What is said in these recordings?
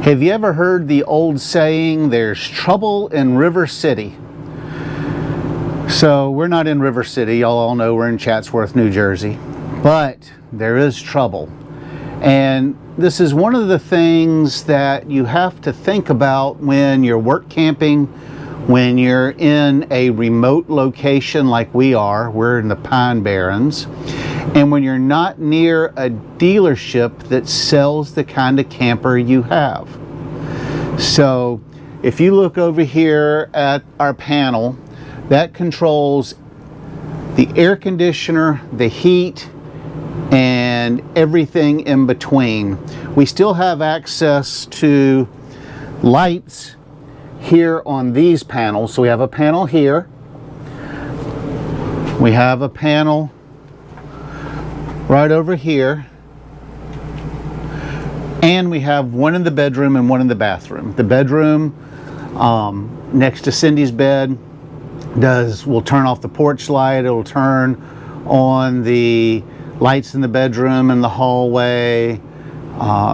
Have you ever heard the old saying, there's trouble in River City? So we're not in River City. Y'all all know we're in Chatsworth, New Jersey. But there is trouble. And this is one of the things that you have to think about when you're work camping, when you're in a remote location like we are. We're in the Pine Barrens. And when you're not near a dealership that sells the kind of camper you have. So if you look over here at our panel, that controls the air conditioner, the heat, and everything in between. We still have access to lights here on these panels. So we have a panel here. We have a panel right over here, and we have one in the bedroom and one in the bathroom. The bedroom next to Cindy's bed will turn off the porch light. It'll turn on the lights in the bedroom and the hallway.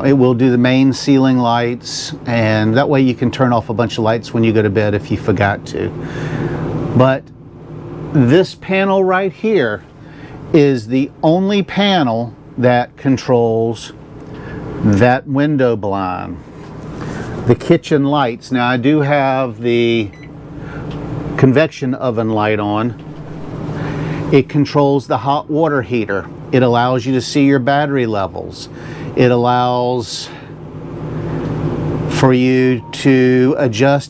It will do the main ceiling lights, and that way you can turn off a bunch of lights when you go to bed if you forgot to. But this panel right here is the only panel that controls that window blind. The kitchen lights. Now I do have the convection oven light on. It controls the hot water heater. It allows you to see your battery levels. It allows for you to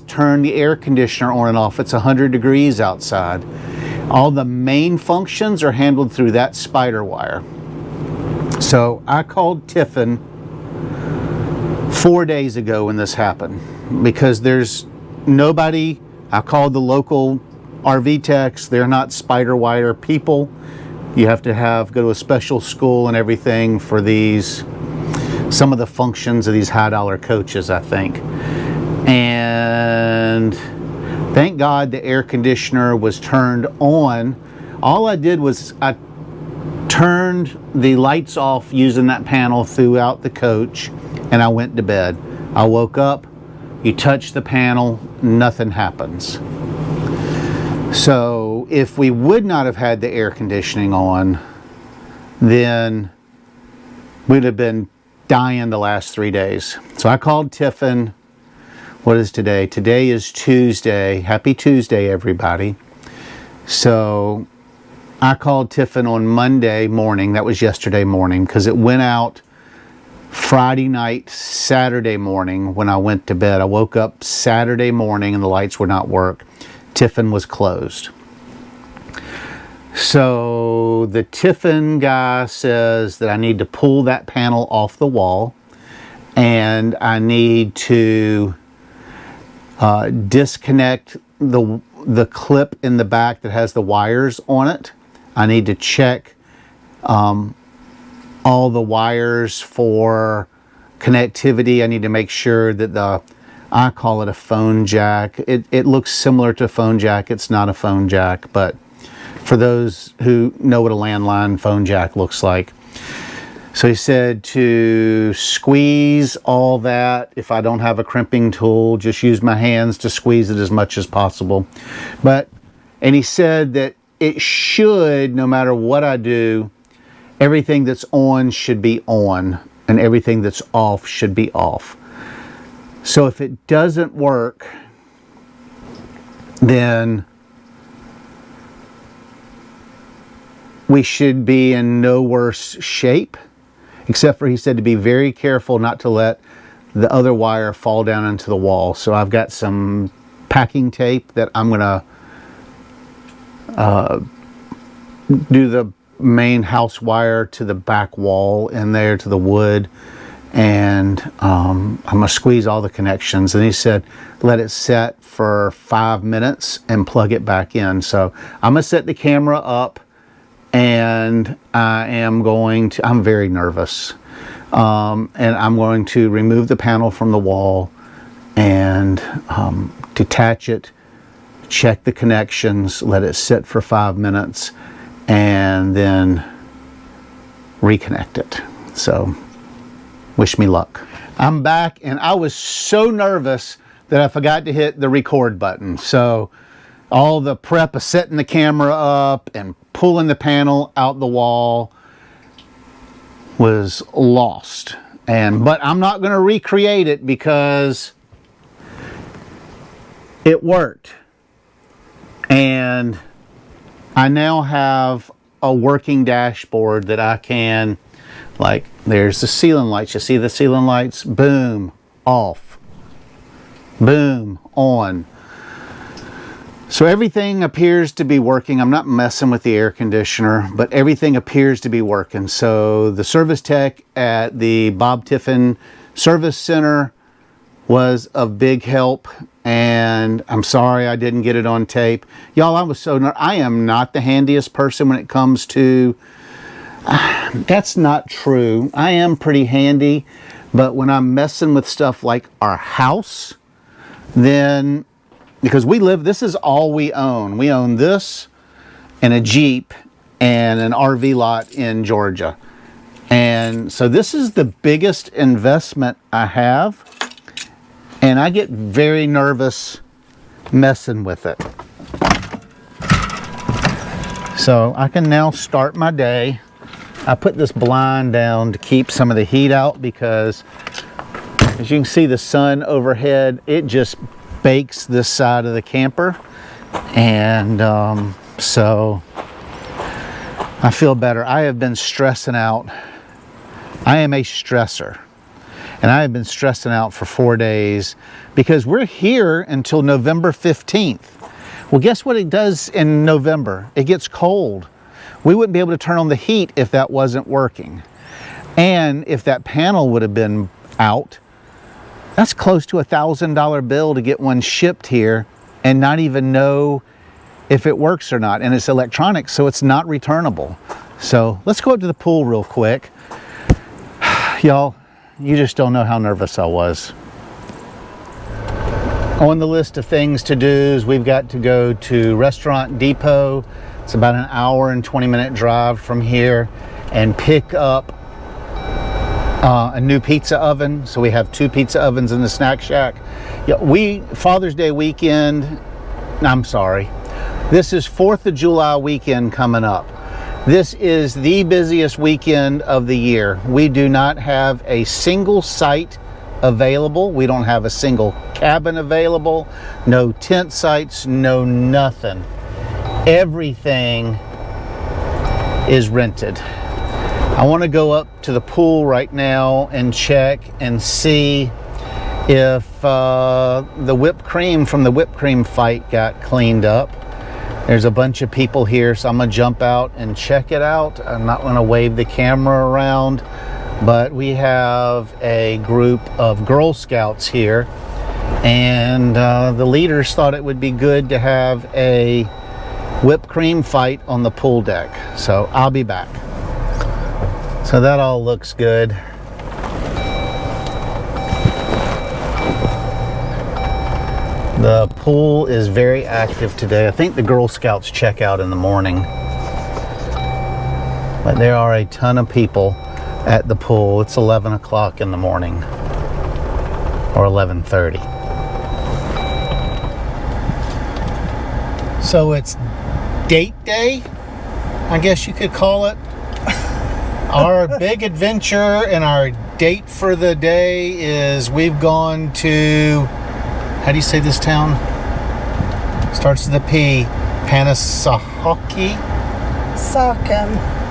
turn the air conditioner on and off. It's 100 degrees outside. All the main functions are handled through that spider wire. So I called Tiffin 4 days ago when this happened, because there's nobody. I called the local RV techs. They're not spider wire people. You have to go to a special school and everything for some of the functions of these high dollar coaches, I think. And thank God the air conditioner was turned on. All I did was I turned the lights off using that panel throughout the coach, and I went to bed. I woke up, you touch the panel, nothing happens. So if we would not have had the air conditioning on, then we'd have been dying the last 3 days. So I called Tiffin. What is today? Today is Tuesday. Happy Tuesday, everybody. So I called Tiffin on Monday morning. That was yesterday morning, because it went out Friday night, Saturday morning when I went to bed. I woke up Saturday morning and the lights would not work. Tiffin was closed. So the Tiffin guy says that I need to pull that panel off the wall, and I need to disconnect the clip in the back that has the wires on it. I need to check all the wires for connectivity. I need to make sure that I call it a phone jack. It looks similar to a phone jack. It's not a phone jack, but for those who know what a landline phone jack looks like. So he said to squeeze all that. If I don't have a crimping tool, just use my hands to squeeze it as much as possible. And he said that it should, no matter what I do, everything that's on should be on, and everything that's off should be off. So if it doesn't work, then we should be in no worse shape, except for he said to be very careful not to let the other wire fall down into the wall. So I've got some packing tape that I'm going to do the main house wire to the back wall in there to the wood, and I'm going to squeeze all the connections. And he said let it set for 5 minutes and plug it back in. So I'm going to set the camera up, and I'm very nervous, and I'm going to remove the panel from the wall and detach it, check the connections, let it sit for 5 minutes, and then reconnect it. So wish me luck. I'm back, and I was so nervous that I forgot to hit the record button. So all the prep of setting the camera up and pulling the panel out the wall was lost. But I'm not going to recreate it because it worked. And I now have a working dashboard that I can, like, there's the ceiling lights. You see the ceiling lights? Boom, off. Boom, on. So everything appears to be working. I'm not messing with the air conditioner, but everything appears to be working. So the service tech at the Bob Tiffin Service Center was of big help, and I'm sorry I didn't get it on tape. Y'all, I am not the handiest person when it comes to, that's not true. I am pretty handy, but when I'm messing with stuff like our house, then, because this is all we own. We own this and a Jeep and an RV lot in Georgia. And so this is the biggest investment I have. And I get very nervous messing with it. So I can now start my day. I put this blind down to keep some of the heat out because, as you can see, the sun overhead, it just bakes this side of the camper. And so I feel better. I have been stressing out. I am a stressor. And I have been stressing out for 4 days because we're here until November 15th. Well, guess what it does in November? It gets cold. We wouldn't be able to turn on the heat if that wasn't working. And if that panel would have been out, that's close to $1,000 bill to get one shipped here and not even know if it works or not. And it's electronic, so it's not returnable. So let's go up to the pool real quick. Y'all, you just don't know how nervous I was. On the list of things to do, we've got to go to Restaurant Depot. It's about an hour and 20-minute drive from here, and pick up a new pizza oven. So we have 2 pizza ovens in the snack shack. Yeah, Father's Day weekend, I'm sorry. This is 4th of July weekend coming up. This is the busiest weekend of the year. We do not have a single site available. We don't have a single cabin available. No tent sites, no nothing. Everything is rented. I want to go up to the pool right now and check and see if the whipped cream from the whipped cream fight got cleaned up. There's a bunch of people here, so I'm gonna jump out and check it out. I'm not gonna wave the camera around, but we have a group of Girl Scouts here, and the leaders thought it would be good to have a whipped cream fight on the pool deck. So I'll be back. So that all looks good. The pool is very active today. I think the Girl Scouts check out in the morning. But there are a ton of people at the pool. It's 11 o'clock in the morning, or 11:30. So it's date day, I guess you could call it. Our big adventure and our date for the day is we've gone to, how do you say this town? Starts with a P. Panasauken.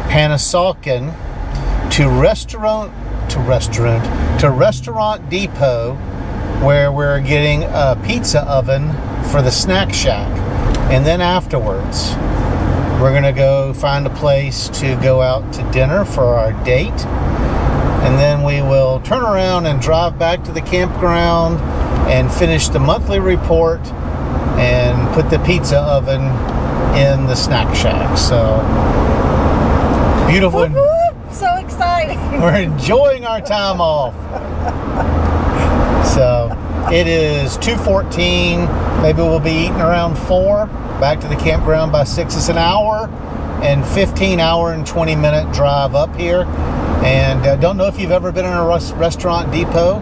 Panasauken to Restaurant Depot, where we're getting a pizza oven for the snack shack. And then afterwards, we're gonna go find a place to go out to dinner for our date. And then we will turn around and drive back to the campground and finish the monthly report and put the pizza oven in the snack shack. So beautiful. Whoop, whoop. So exciting. We're enjoying our time off. So it is 2:14. Maybe we'll be eating around 4. Back to the campground by 6. It's an hour and 15 hour and 20-minute drive up here. And I don't know if you've ever been in a Restaurant Depot.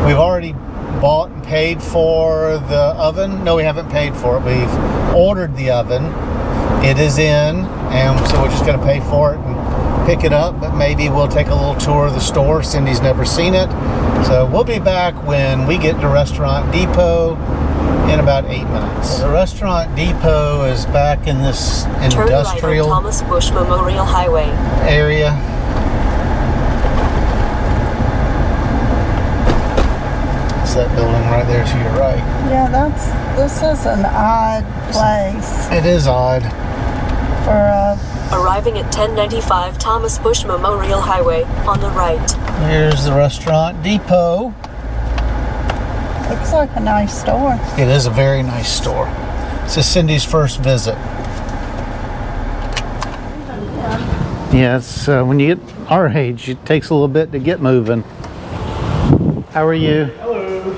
We've already bought and paid for the oven. No, we haven't paid for it. We've ordered the oven. It is in, and so we're just going to pay for it and pick it up, but maybe we'll take a little tour of the store. Cindy's never seen it. So we'll be back when we get to Restaurant Depot in about 8 minutes. The Restaurant Depot is back in this industrial Turn right on Thomas Bush Memorial Highway area. It's that building right there to your right. Yeah, this is an odd place It is odd. for a. Arriving at 1095 Thomas Bush Memorial Highway on the right. Here's the Restaurant Depot. Looks like a nice store. It is a very nice store. This is Cindy's first visit. Yeah, it's when you get our age, it takes a little bit to get moving. How are you? Hello.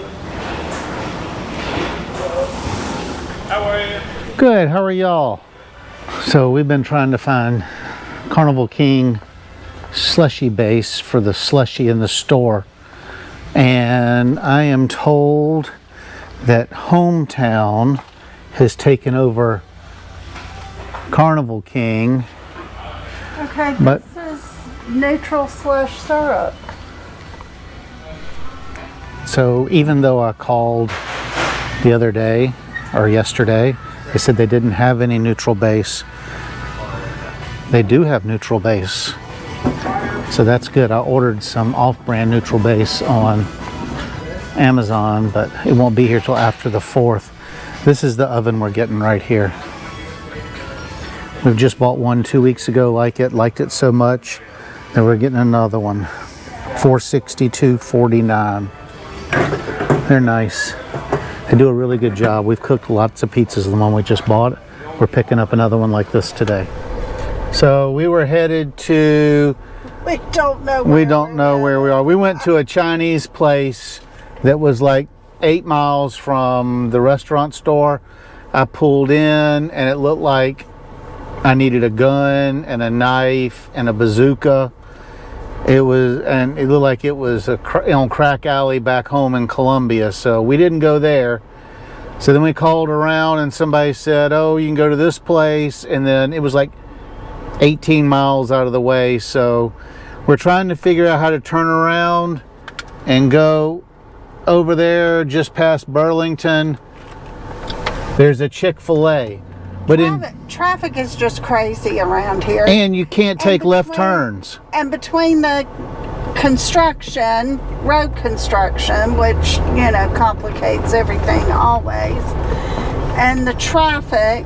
How are you? Good. How are y'all? So we've been trying to find Carnival King slushy base for the slushy in the store. And I am told that Hometown has taken over Carnival King. Okay, But- this is neutral slush syrup. So even though I called the other day or yesterday, they said they didn't have any neutral base. They do have neutral base. So that's good. I ordered some off-brand neutral base on Amazon, but it won't be here till after the 4th. This is the oven we're getting right here. We've just bought one 2 weeks ago, liked it so much that we're getting another one. $462.49. They're nice. They do a really good job. We've cooked lots of pizzas, the one we just bought. We're picking up another one like this today. So we were headed to, We don't know. we don't know where we are. We went to a Chinese place that was like 8 miles from the restaurant store. I pulled in and it looked like I needed a gun and a knife and a bazooka. It looked like it was on Crack Alley back home in Columbia. So we didn't go there. So then we called around and somebody said, oh, you can go to this place. And then it was like 18 miles out of the way. So we're trying to figure out how to turn around and go over there just past Burlington. There's a Chick-fil-A. But Traffic is just crazy around here. and you can't take left turns. And between the construction, road construction, which, complicates everything always, and the traffic,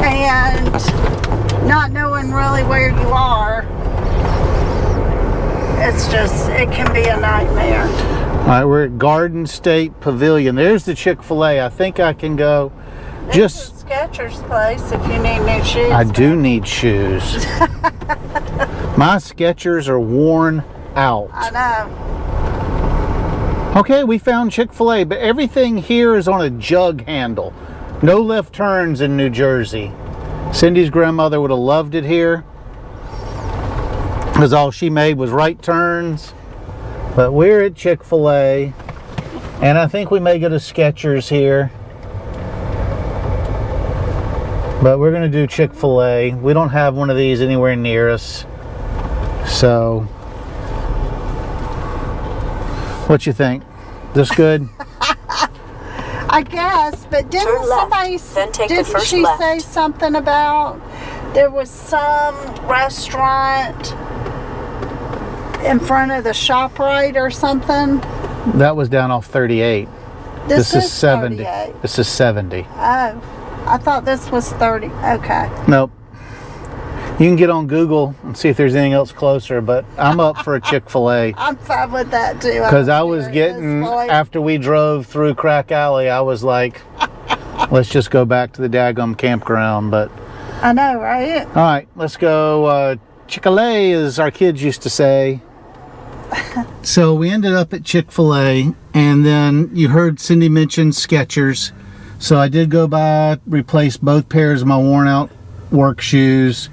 and not knowing really where you are, it can be a nightmare. All right, we're at Garden State Pavilion. There's the Chick-fil-A. I think I can go. There's a Skechers place if you need new shoes. I do need shoes. My Skechers are worn out. I know. Okay, we found Chick-fil-A, but everything here is on a jug handle. No left turns in New Jersey. Cindy's grandmother would have loved it here, because all she made was right turns. But we're at Chick-fil-A, and I think we may go to Skechers here. But we're going to do Chick-fil-A. We don't have one of these anywhere near us. So, what you think? This good? I guess, but didn't Turn left, somebody, then take the didn't first she left. say something about there was some restaurant in front of the ShopRite or something? That was down off 38. This is 70. 38. This is 70. Oh, I thought this was 30. Okay. Nope. You can get on Google and see if there's anything else closer, but I'm up for a Chick-fil-A. I'm fine with that too. Because I don't was care at getting, this point. after we drove through Crack Alley, I was like, let's just go back to the daggum campground. But, I know, right? all right, let's go. Chick-fil-A, as our kids used to say. So we ended up at Chick-fil-A, and then you heard Cindy mention Skechers. So I did go by, replace both pairs of my worn out work shoes.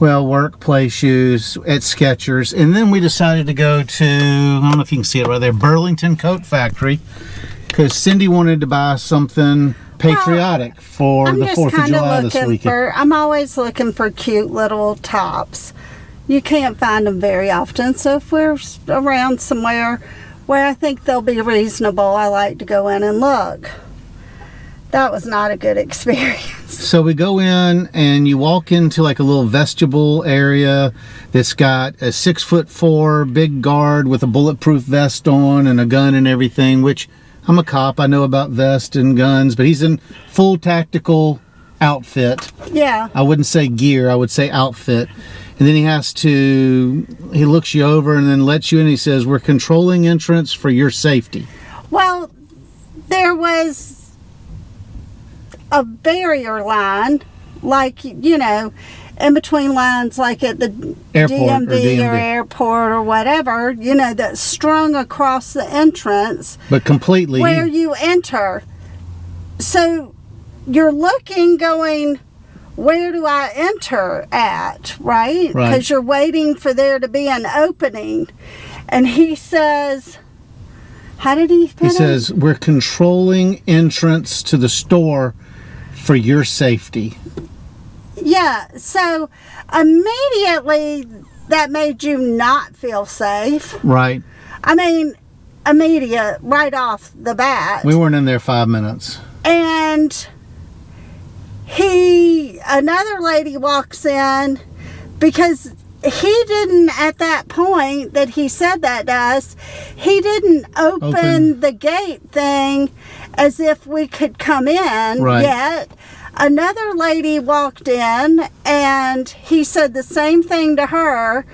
well, work play shoes at Skechers. And then we decided to go to, I don't know if you can see it right there, Burlington Coat Factory, because Cindy wanted to buy something patriotic for the 4th of July this weekend. I'm always looking for cute little tops. You can't find them very often, so if we're around somewhere where I think they'll be reasonable, I like to go in and look. That was not a good experience. So we go in and you walk into like a little vestibule area that's got a 6'4" big guard with a bulletproof vest on and a gun and everything, which I'm a cop. I know about vests and guns, but he's in full tactical outfit. Yeah. I wouldn't say gear, I would say outfit. And then he looks you over and then lets you in. He says, "We're controlling entrance for your safety." Well, there was a barrier line, like, you know, in between lines, like at the DMV or airport or whatever, you know, that's strung across the entrance. But completely. Where you enter. So you're looking, going, where do I enter at, right? Because you're waiting for there to be an opening. And he says, how did he put it? He says, "We're controlling entrance to the store for your safety." Yeah, so immediately that made you not feel safe. Right. I mean, immediate, right off the bat. We weren't in there 5 minutes. And another lady walks in, because he didn't, at that point that he said that to us, he didn't open the gate thing as if we could come in yet. Another lady walked in and he said the same thing to her,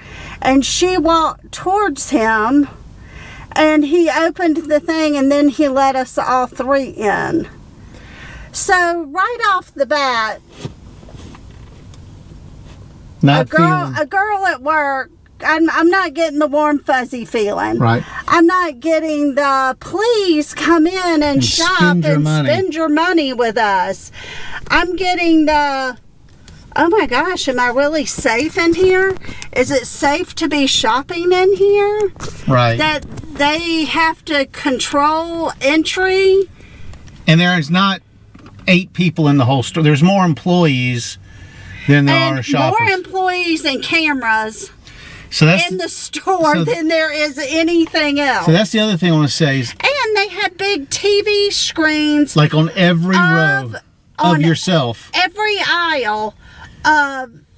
and she walked towards him and he opened the thing, and then he let us all three in. So right off the bat, a girl at work, I'm not getting the warm fuzzy feeling. Right. I'm not getting the please come in and shop and spend your money with us. I'm getting the, oh my gosh, am I really safe in here? Is it safe to be shopping in here? Right. That they have to control entry. And there is not 8 people in the whole store. There's more employees than there are shoppers. More employees and cameras in the store than there is anything else. So that's the other thing I want to say. And they had big TV screens. Like on every row of yourself. Every aisle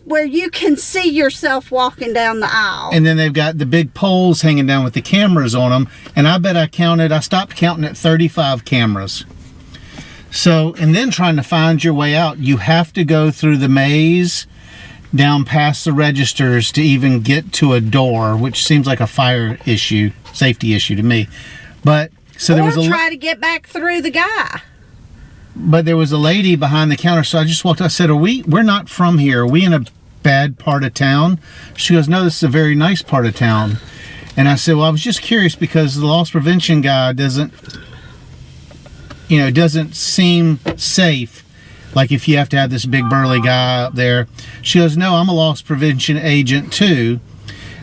where you can see yourself walking down the aisle. And then they've got the big poles hanging down with the cameras on them. And I bet I stopped counting at 35 cameras. So, and then trying to find your way out, you have to go through the maze down past the registers to even get to a door, which seems like a safety issue to me. But so there was try to get back through the guy. But there was a lady behind the counter, so I just walked. I said, we're not from here. Are we in a bad part of town? She goes, no, this is a very nice part of town. And I said, well, I was just curious because the loss prevention guy doesn't seem safe. Like if you have to have this big burly guy up there. She goes, no, I'm a loss prevention agent too.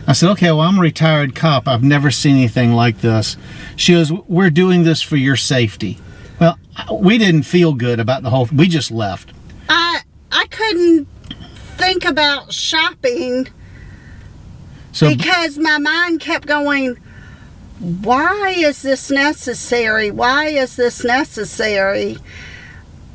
I said, okay, well, I'm a retired cop. I've never seen anything like this. She goes, we're doing this for your safety. Well, we didn't feel good about we just left. I couldn't think about shopping because my mind kept going, why is this necessary? Why is this necessary?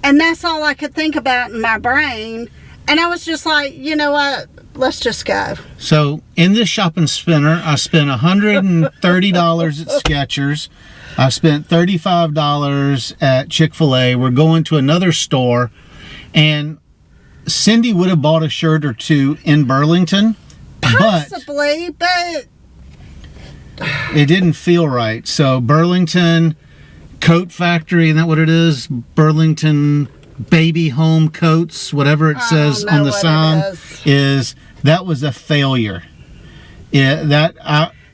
And that's all I could think about in my brain. And I was just like, you know what? Let's just go. So in this shopping spinner, I spent $130 at Skechers. I spent $35 at Chick-fil-A. We're going to another store. And Cindy would have bought a shirt or two in Burlington. Possibly, but it didn't feel right. So Burlington Coat Factory, isn't that what it is? Burlington Baby Home Coats, whatever it says on the sign, that was a failure. Yeah, that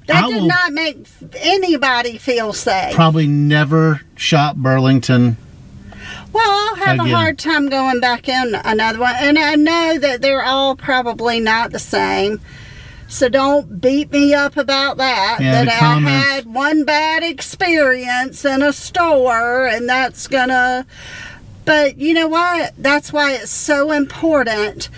did not make anybody feel safe. Probably never shop Burlington Well, I'll have a Again. hard time going back in another one. And I know that they're all probably not the same. So don't beat me up about that. Yeah, that the I comments. had one bad experience in a store and that's gonna... But you know what? That's why it's so important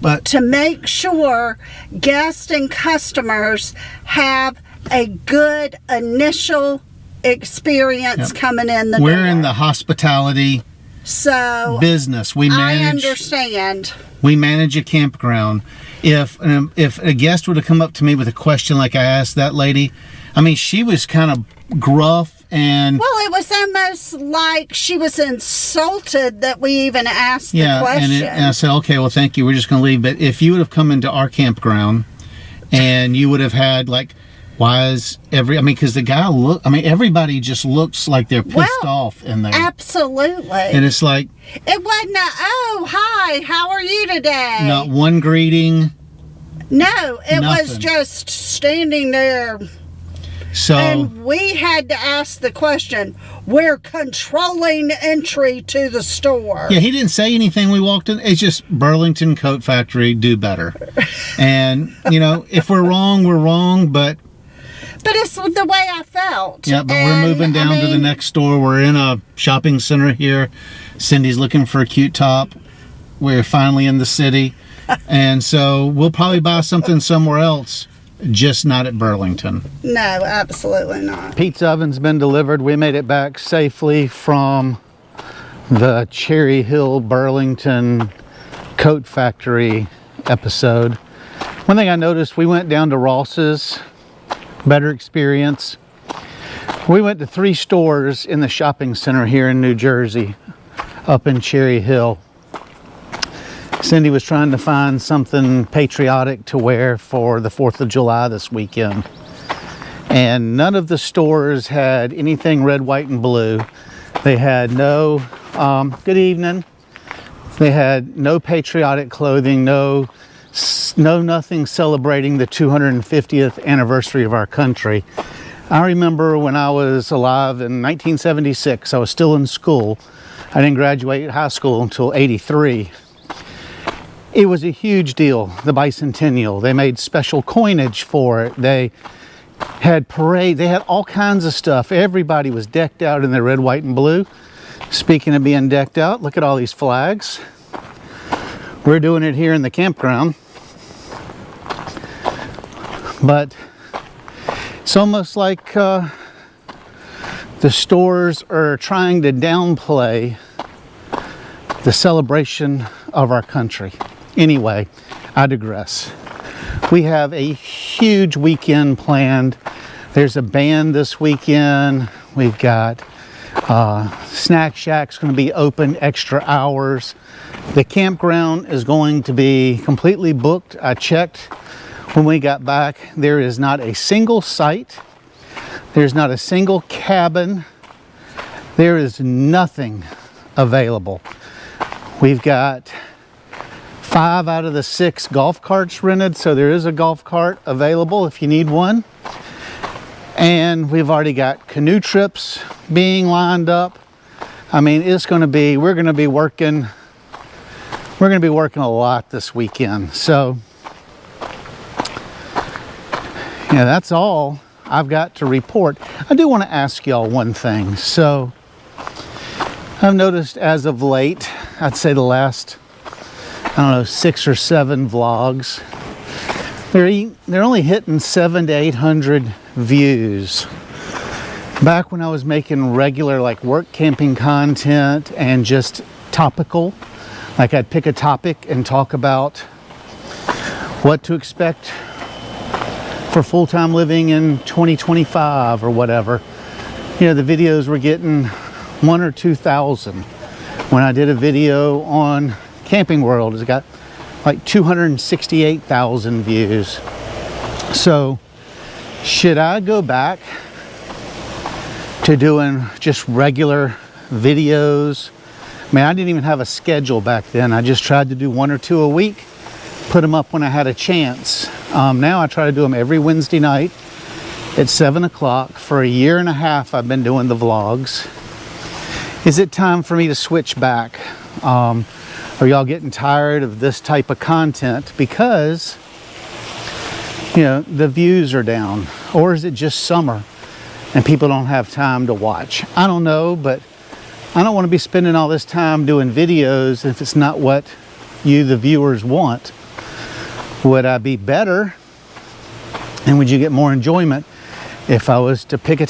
But to make sure guests and customers have a good initial experience coming in the door. we're in the hospitality So business. We I manage. understand. We manage a campground. If a guest were to come up to me with a question like I asked that lady, I mean, she was kind of gruff and Well, it was almost like she was insulted that we even asked the question. and I said, okay, well, thank you. We're just going to leave. But if you would have come into our campground and you would have had like, why is because the guy everybody just looks like they're pissed off in there. Absolutely. And it's like, It wasn't a, oh, hi, how are you today? not one greeting. No, it was Nothing. just standing there. So, And we had to ask the question, we're controlling entry to the store. yeah, he didn't say anything. We walked in. It's just Burlington Coat Factory, do better. And, if we're wrong, but But it's the way I felt. yeah, but And, we're moving down to the next store. We're in a shopping center here. Cindy's looking for a cute top. We're finally in the city. And so we'll probably buy something somewhere else, just not at Burlington. No, absolutely not. Pizza oven's been delivered. We made it back safely from the Cherry Hill Burlington Coat Factory episode. One thing I noticed, we went down to Ross's, better experience. We went to 3 stores in the shopping center here in New Jersey, up in Cherry Hill. Cindy was trying to find something patriotic to wear for the 4th of July this weekend. And none of the stores had anything red, white, and blue. They had no, good evening. They had no patriotic clothing, no nothing celebrating the 250th anniversary of our country. I remember when I was alive in 1976, I was still in school. I didn't graduate high school until 83. It was a huge deal, the bicentennial. They made special coinage for it. They had parade. They had all kinds of stuff. Everybody was decked out in their red, white, and blue. Speaking of being decked out, look at all these flags. We're doing it here in the campground. But it's almost like the stores are trying to downplay the celebration of our country. Anyway, I digress. We have a huge weekend planned. There's a band this weekend. We've got Snack Shack's going to be open extra hours. The campground is going to be completely booked. I checked when we got back. There is not a single site. There's not a single cabin. There is nothing available. We've got 5 out of the 6 golf carts rented, so there is a golf cart available if you need one. And we've already got canoe trips being lined up. I mean, it's going to be, we're going to be working a lot this weekend. So, yeah, that's all I've got to report. I do want to ask y'all one thing. So, I've noticed as of late, I'd say the last, 6 or 7 vlogs, they're only hitting 700 to 800 views. Back when I was making regular like work camping content and just topical, like I'd pick a topic and talk about what to expect for full-time living in 2025 or whatever. The videos were getting 1,000 or 2,000. When I did a video on Camping World, it's got like 268,000 views. So should I go back to doing just regular videos? I mean, I didn't even have a schedule back then. I just tried to do 1 or 2 a week, put them up when I had a chance. Now I try to do them every Wednesday night at 7 o'clock. For a year and a half, I've been doing the vlogs. Is it time for me to switch back? Are y'all getting tired of this type of content because, you know, the views are down? Or is it just summer and people don't have time to watch? I don't know, but I don't want to be spending all this time doing videos if it's not what you, the viewers, want. Would I be better and would you get more enjoyment if I was to pick a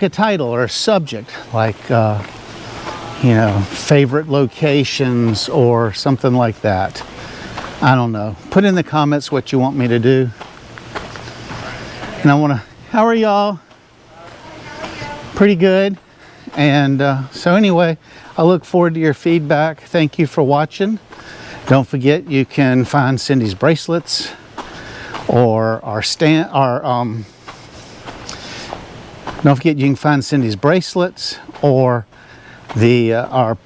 title or a subject like, you know, favorite locations or something like that? I don't know. Put in the comments what you want me to do. And I want to, how are y'all? Pretty good. And so anyway, I look forward to your feedback. Thank you for watching. Don't forget you can find Cindy's bracelets or don't forget you can find Cindy's bracelets or our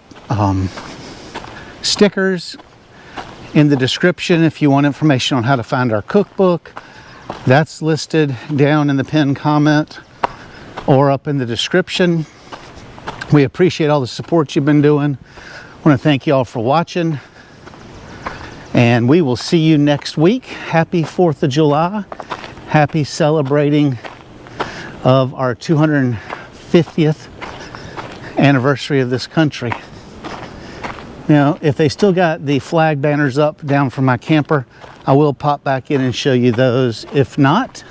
stickers in the description if you want information on how to find our cookbook. That's listed down in the pinned comment or up in the description. We appreciate all the support you've been doing. I want to thank you all for watching. And we will see you next week. Happy 4th of July. Happy celebrating of our 250th anniversary of this country. Now, if they still got the flag banners up down from my camper, I will pop back in and show you those. If not,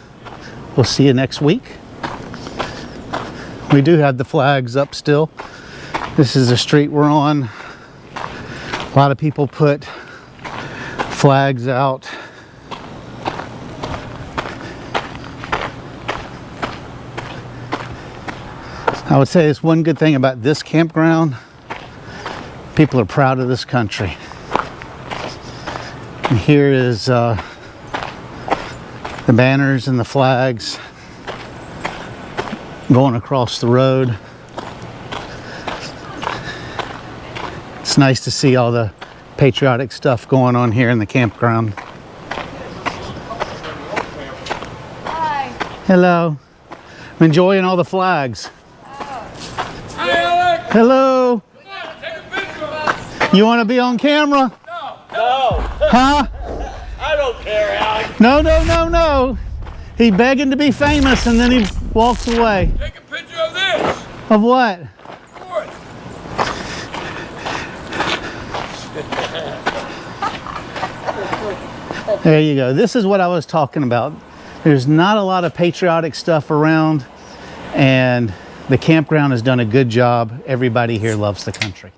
we'll see you next week. We do have the flags up still. This is the street we're on. A lot of people put flags out. I would say there's one good thing about this campground. People are proud of this country. And here is the banners and the flags going across the road. It's nice to see all the patriotic stuff going on here in the campground. Hi. Hello. I'm enjoying all the flags. Hello. You want to be on camera? No. Huh? I don't care, Alex. No. He's begging to be famous and then he walks away. Take a picture of this. Of what? What? There you go. This is what I was talking about. There's not a lot of patriotic stuff around, and the campground has done a good job. Everybody here loves the country.